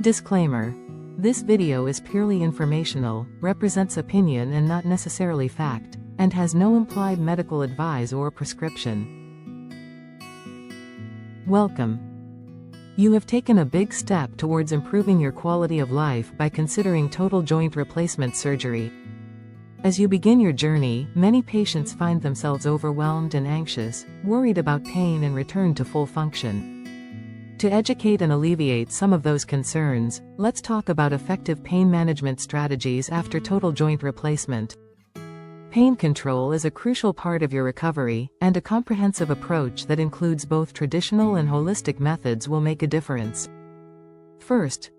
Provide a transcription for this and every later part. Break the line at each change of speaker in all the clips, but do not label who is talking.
Disclaimer. This video is purely informational, represents opinion and not necessarily fact, and has no implied medical advice or prescription. Welcome. You have taken a big step towards improving your quality of life by considering total joint replacement surgery. As you begin your journey, many patients find themselves overwhelmed and anxious, worried about pain and return to full function. To educate and alleviate some of those concerns, let's talk about effective pain management strategies after total joint replacement. Pain control is a crucial part of your recovery, and a comprehensive approach that includes both traditional and holistic methods will make a difference. First,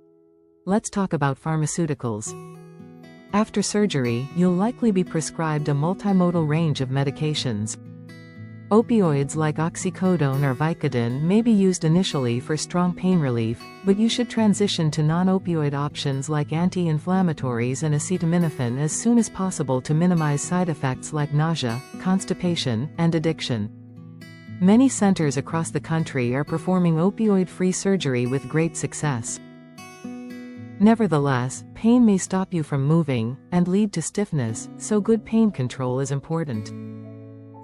let's talk about pharmaceuticals. After surgery, you'll likely be prescribed a multimodal range of medications. Opioids like oxycodone or Vicodin may be used initially for strong pain relief, but you should transition to non-opioid options like anti-inflammatories and acetaminophen as soon as possible to minimize side effects like nausea, constipation, and addiction. Many centers across the country are performing opioid-free surgery with great success. Nevertheless, pain may stop you from moving, and lead to stiffness, so good pain control is important.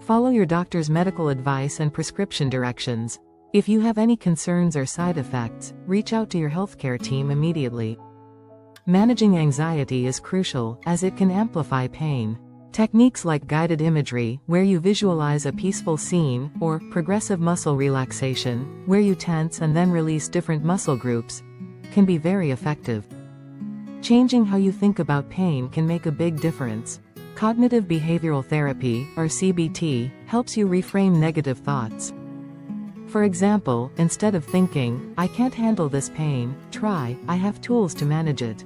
Follow your doctor's medical advice and prescription directions. If you have any concerns or side effects, reach out to your healthcare team immediately. Managing anxiety is crucial, as it can amplify pain. Techniques like guided imagery, where you visualize a peaceful scene, or progressive muscle relaxation, where you tense and then release different muscle groups, can be very effective. Changing how you think about pain can make a big difference. Cognitive behavioral therapy, or CBT, helps you reframe negative thoughts. For example, instead of thinking, "I can't handle this pain," try, "I have tools to manage it."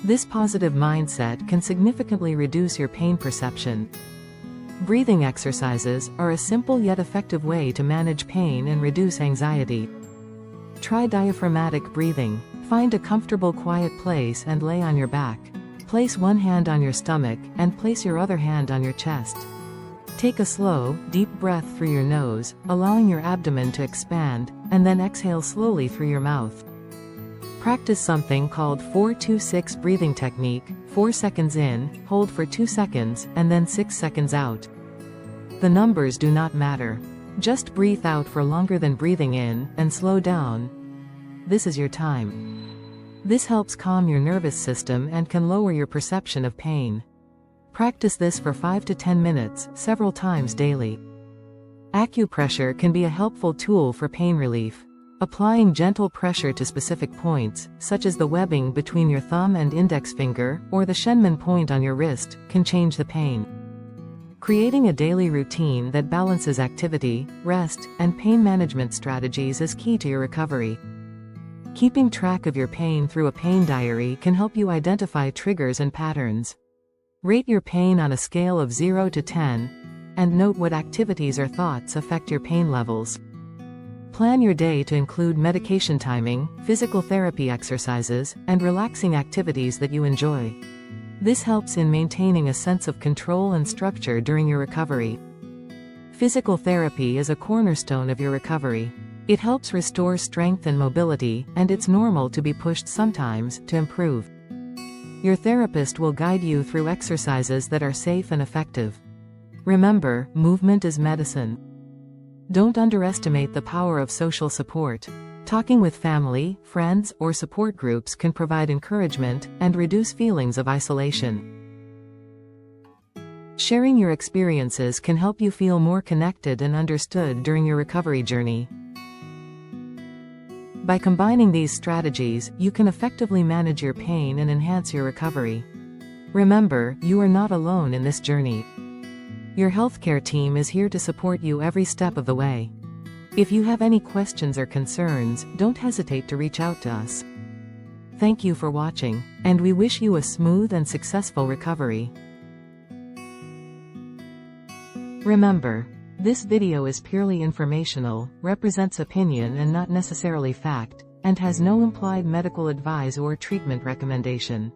This positive mindset can significantly reduce your pain perception. Breathing exercises are a simple yet effective way to manage pain and reduce anxiety. Try diaphragmatic breathing. Find a comfortable quiet place and lay on your back. Place one hand on your stomach, and place your other hand on your chest. Take a slow, deep breath through your nose, allowing your abdomen to expand, and then exhale slowly through your mouth. Practice something called 4-2-6 breathing technique, 4 seconds in, hold for 2 seconds, and then 6 seconds out. The numbers do not matter. Just breathe out for longer than breathing in, and slow down. This is your time. This helps calm your nervous system and can lower your perception of pain. Practice this for 5 to 10 minutes, several times daily. Acupressure can be a helpful tool for pain relief. Applying gentle pressure to specific points, such as the webbing between your thumb and index finger, or the Shenman point on your wrist, can change the pain. Creating a daily routine that balances activity, rest, and pain management strategies is key to your recovery. Keeping track of your pain through a pain diary can help you identify triggers and patterns. Rate your pain on a scale of 0 to 10, and note what activities or thoughts affect your pain levels. Plan your day to include medication timing, physical therapy exercises, and relaxing activities that you enjoy. This helps in maintaining a sense of control and structure during your recovery. Physical therapy is a cornerstone of your recovery. It helps restore strength and mobility, and it's normal to be pushed sometimes to improve. Your therapist will guide you through exercises that are safe and effective. Remember, movement is medicine. Don't underestimate the power of social support. Talking with family, friends, or support groups can provide encouragement and reduce feelings of isolation. Sharing your experiences can help you feel more connected and understood during your recovery journey. By combining these strategies, you can effectively manage your pain and enhance your recovery. Remember, you are not alone in this journey. Your healthcare team is here to support you every step of the way. If you have any questions or concerns, don't hesitate to reach out to us. Thank you for watching, and we wish you a smooth and successful recovery. Remember, this video is purely informational, represents opinion and not necessarily fact, and has no implied medical advice or treatment recommendation.